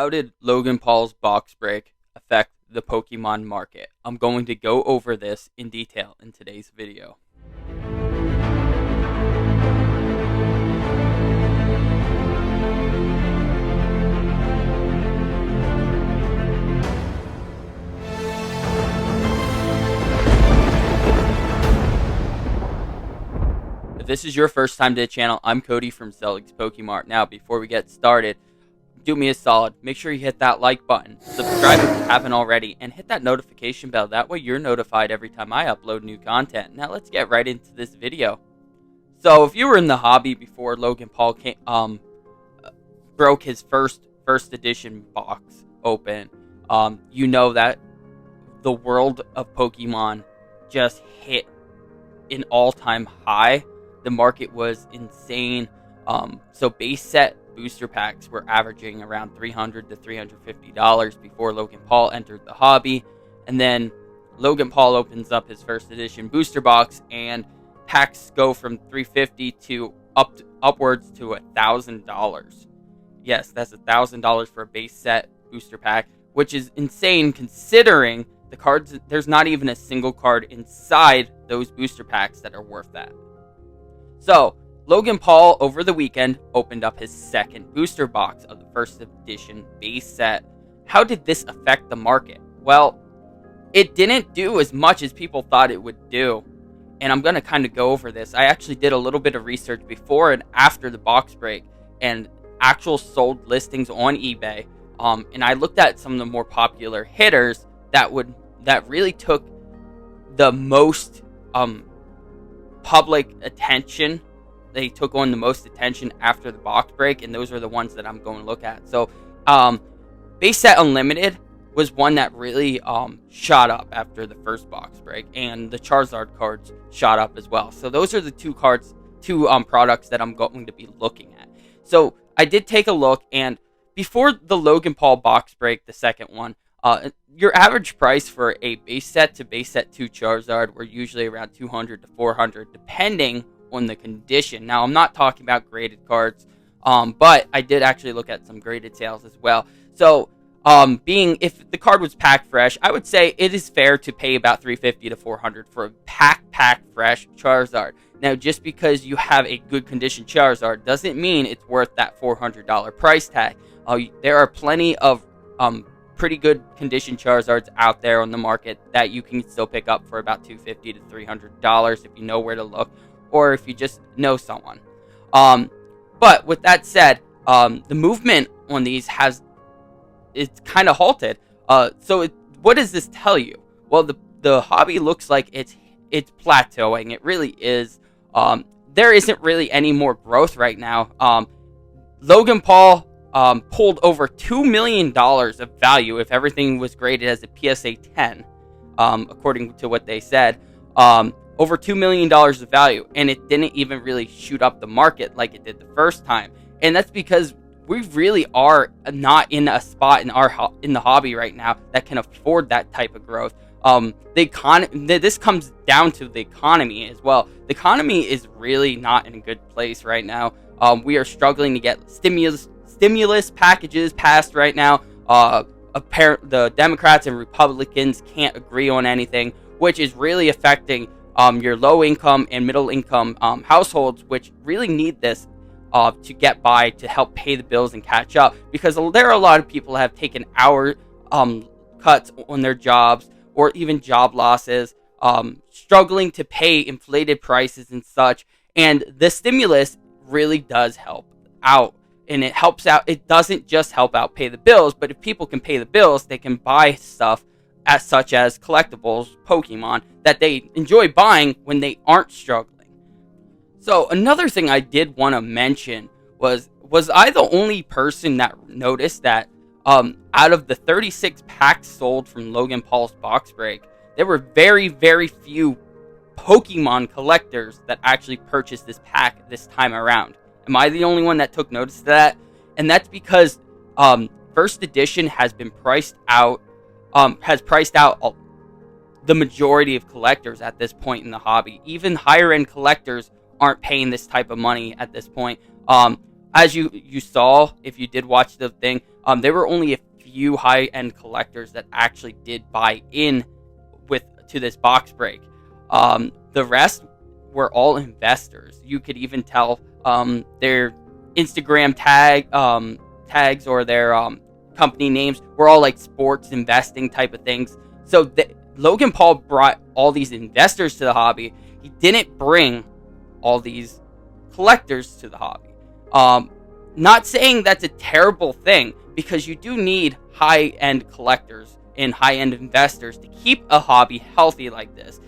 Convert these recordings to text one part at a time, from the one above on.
How did Logan Paul's box break affect the Pokemon market? I'm going to go over this in detail in today's video. If this is your first time to the channel, I'm Cody from Zellig's Pokemart. Now, before we get started, do me a solid. Make sure you hit that like button, subscribe if you haven't already, and hit that notification bell. That way you're notified every time I upload new content. Now let's get right into this video. So if you were in the hobby before Logan Paul broke his first edition box open, you know that the world of Pokemon just hit an all-time high. The market was insane. So base set booster packs were averaging around $300 to $350 before Logan Paul entered the hobby. And then Logan Paul opens up his first edition booster box and packs go from $350 to upwards to $1,000. Yes, that's $1,000 for a base set booster pack, which is insane considering the cards, there's not even a single card inside those booster packs that are worth that. So Logan Paul, over the weekend, opened up his second booster box of the first edition base set. How did this affect the market? Well, it didn't do as much as people thought it would do. And I'm going to kind of go over this. I actually did a little bit of research before and after the box break and actual sold listings on eBay. And I looked at some of the more popular hitters that really took the most public attention. They took on the most attention after the box break, and those are the ones that I'm going to look at. So, Base Set Unlimited was one that really shot up after the first box break, and the Charizard cards shot up as well. So those are the two products that I'm going to be looking at. So I did take a look, and before the Logan Paul box break, the second one, your average price for a base set to base set 2 Charizard were usually around $200 to $400, depending on the condition. Now, I'm not talking about graded cards, but I did actually look at some graded sales as well. So, if the card was pack fresh, I would say it is fair to pay about $350 to $400 for a pack fresh Charizard. Now, just because you have a good condition Charizard doesn't mean it's worth that $400 price tag. There are plenty of pretty good condition Charizards out there on the market that you can still pick up for about $250 to $300 if you know where to look, or if you just know someone. But with that said, the movement on these it's kind of halted. What does this tell you? Well, the hobby looks like it's plateauing. It really is. There isn't really any more growth right now. Logan Paul pulled over $2 million of value if everything was graded as a PSA 10, according to what they said. Over $2 million of value, and it didn't even really shoot up the market like it did the first time. And that's because we really are not in a spot in the hobby right now that can afford that type of growth. This comes down to the economy as well. The economy is really not in a good place right now. We are struggling to get stimulus packages passed right now. The Democrats and Republicans can't agree on anything, which is really affecting your low income and middle income households, which really need this to get by, to help pay the bills and catch up, because there are a lot of people that have taken hour cuts on their jobs or even job losses, struggling to pay inflated prices and such. And the stimulus really does help out, and it helps out. It doesn't just help out pay the bills, but if people can pay the bills, they can buy stuff such as collectibles, Pokemon, that they enjoy buying when they aren't struggling. So another thing I did want to mention was I the only person that noticed that out of the 36 packs sold from Logan Paul's box break, there were very, very few Pokemon collectors that actually purchased this pack this time around? Am I the only one that took notice of that? And that's because first edition has been priced out the majority of collectors at this point in the hobby. Even higher end collectors aren't paying this type of money at this point. as you saw, if you did watch the thing, there were only a few high end collectors that actually did buy in with to this box break. The rest were all investors. You could even tell their Instagram tags or their company names were all like sports investing type of things. So Logan Paul brought all these investors to the hobby. He didn't bring all these collectors to the hobby. Not saying that's a terrible thing, because you do need high-end collectors and high-end investors to keep a hobby healthy like this.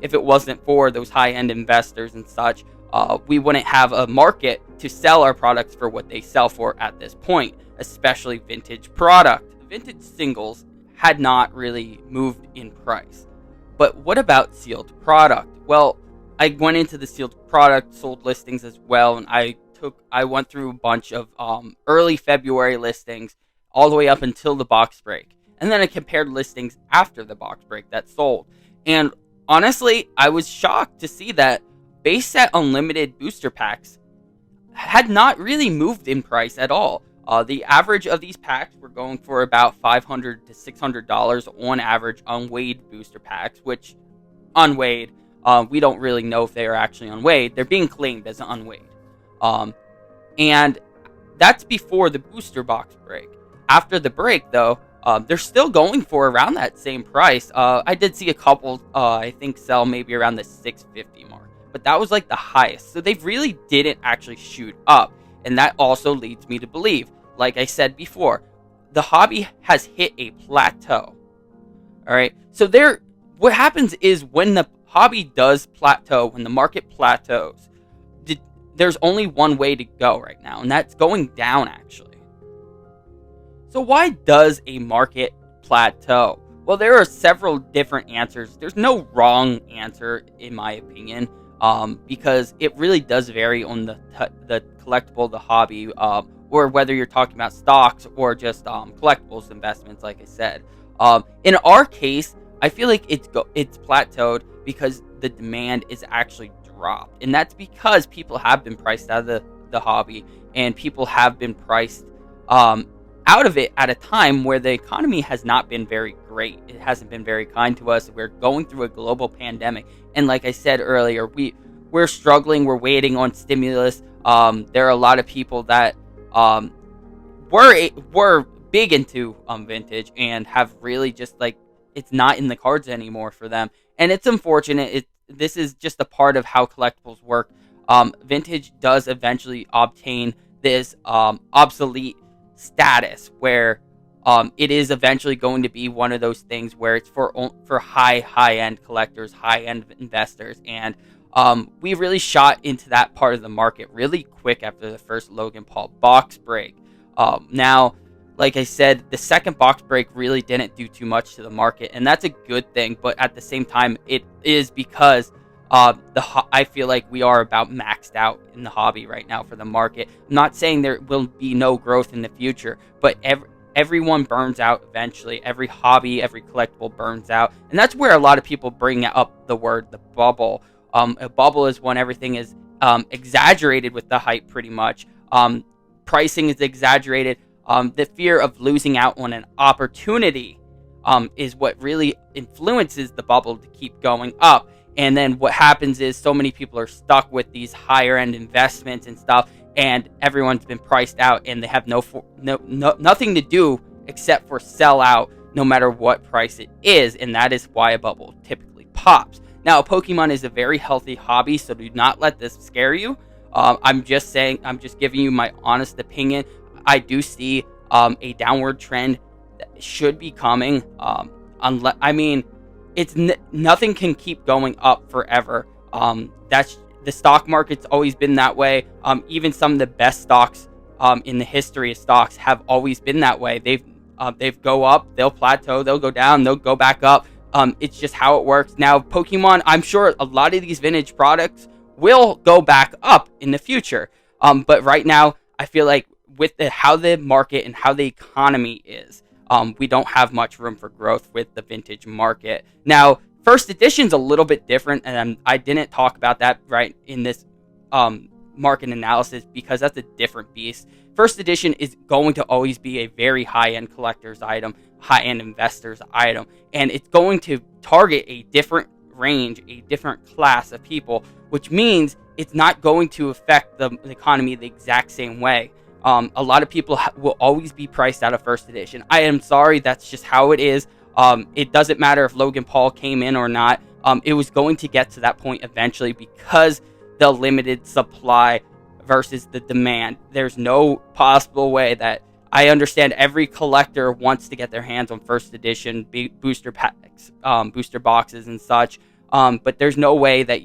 If it wasn't for those high-end investors and such, we wouldn't have a market to sell our products for what they sell for at this point, especially vintage product. Vintage singles had not really moved in price. But what about sealed product? Well, I went into the sealed product sold listings as well, and I went through a bunch of early February listings all the way up until the box break. And then I compared listings after the box break that sold. And honestly, I was shocked to see that base set unlimited booster packs had not really moved in price at all. The average of these packs were going for about $500 to $600 on average unweighed booster packs, which unweighed, we don't really know if they are actually unweighed. They're being claimed as unweighed. And that's before the booster box break. After the break, though, they're still going for around that same price. I did see a couple, I think, sell maybe around the $650 mark, but that was like the highest. So they really didn't actually shoot up, and that also leads me to believe, like I said before, the hobby has hit a plateau. All right, so what happens is when the hobby does plateau, when the market plateaus, there's only one way to go right now, and that's going down, actually. So why does a market plateau? Well, there are several different answers. There's no wrong answer, in my opinion, because it really does vary on the collectible, the hobby, or whether you're talking about stocks or just collectibles investments, like I said. In our case, I feel like it's plateaued because the demand is actually dropped, and that's because people have been priced out of the hobby, and people have been priced out of it at a time where the economy has not been very great. It hasn't been very kind to us. We're going through a global pandemic, and like I said earlier, we're struggling. We're waiting on stimulus. There are a lot of people that were big into vintage and have really just like, it's not in the cards anymore for them, and it's unfortunate. This is just a part of how collectibles work. Vintage does eventually obtain this obsolete status where it is eventually going to be one of those things where it's for high end collectors, high end investors, and we really shot into that part of the market really quick after the first Logan Paul box break. Now, like I said, the second box break really didn't do too much to the market, and that's a good thing. But at the same time, it is because I feel like we are about maxed out in the hobby right now for the market. I'm not saying there will be no growth in the future, but everyone burns out eventually. Every hobby, every collectible burns out, and that's where a lot of people bring up the word the bubble. A bubble is when everything is exaggerated with the hype, pretty much. Pricing is exaggerated. The fear of losing out on an opportunity is what really influences the bubble to keep going up. And then what happens is so many people are stuck with these higher end investments and stuff, and everyone's been priced out, and they have nothing to do except for sell out no matter what price it is, and that is why a bubble typically pops. Now, Pokemon is a very healthy hobby, so do not let this scare you. I'm just giving you my honest opinion. I do see a downward trend that should be coming. Nothing can keep going up forever. That's the stock market's always been that way. Even some of the best stocks in the history of stocks have always been that way. They've go up, they'll plateau, they'll go down, they'll go back up. It's just how it works. Now, Pokemon, I'm sure a lot of these vintage products will go back up in the future. But right now, I feel like with how the market and how the economy is, we don't have much room for growth with the vintage market. Now, first edition's a little bit different, and I didn't talk about that right in this market analysis, because that's a different beast. First edition is going to always be a very high-end collector's item, high-end investor's item, and it's going to target a different range, a different class of people, which means it's not going to affect the economy the exact same way. A lot of people will always be priced out of first edition. I am sorry, that's just how it is. It doesn't matter if Logan Paul came in or not. It was going to get to that point eventually because the limited supply versus the demand. There's no possible way that I understand every collector wants to get their hands on first edition booster packs, booster boxes and such. But there's no way that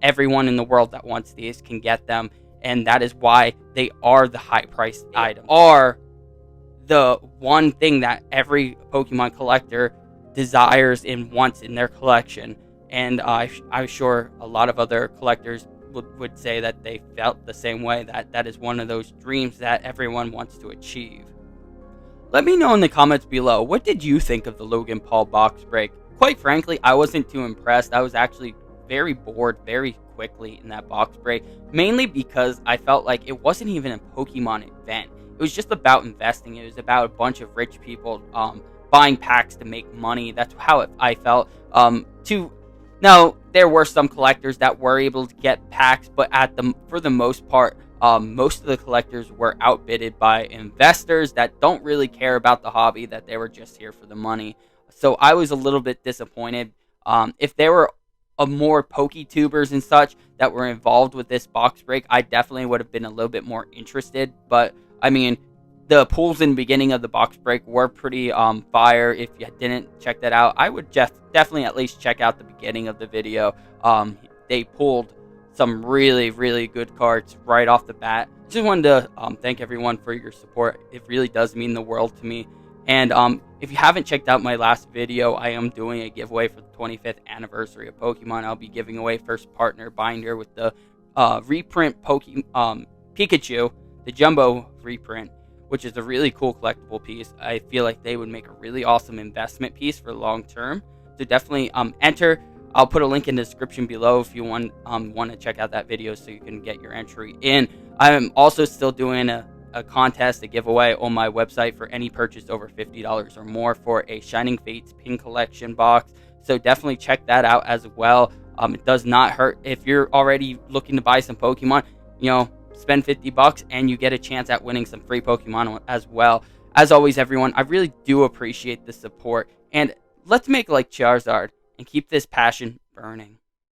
everyone in the world that wants these can get them. And that is why they are the high-priced items. Are the one thing that every Pokemon collector desires and wants in their collection. And I'm sure a lot of other collectors would say that they felt the same way, that is one of those dreams that everyone wants to achieve. Let me know in the comments below, what did you think of the Logan Paul box break? Quite frankly, I wasn't too impressed. I was actually very bored very quickly in that box break, mainly because I felt like it wasn't even a Pokemon event. It was just about investing. It was about a bunch of rich people buying packs to make money. That's how I felt. Now, there were some collectors that were able to get packs, but for the most part, most of the collectors were outbidded by investors that don't really care about the hobby, that they were just here for the money. So I was a little bit disappointed. If there were more PokeTubers and such that were involved with this box break, I definitely would have been a little bit more interested. But I mean, the pulls in the beginning of the box break were pretty fire. If you didn't check that out, I would definitely at least check out the beginning of the video. They pulled some really, really good cards right off the bat. Just wanted to thank everyone for your support. It really does mean the world to me. And if you haven't checked out my last video, I am doing a giveaway for the 25th anniversary of Pokemon. I'll be giving away first partner binder with the reprint Pikachu, the Jumbo reprint, which is a really cool collectible piece. I feel like they would make a really awesome investment piece for long term. So definitely enter. I'll put a link in the description below if you want to check out that video so you can get your entry in. I'm also still doing a contest, a giveaway on my website for any purchase over $50 or more for a Shining Fates pin collection box. So definitely check that out as well. It does not hurt if you're already looking to buy some Pokemon. Spend $50 and you get a chance at winning some free Pokemon as well. As always, everyone, I really do appreciate the support. And let's make like Charizard and keep this passion burning.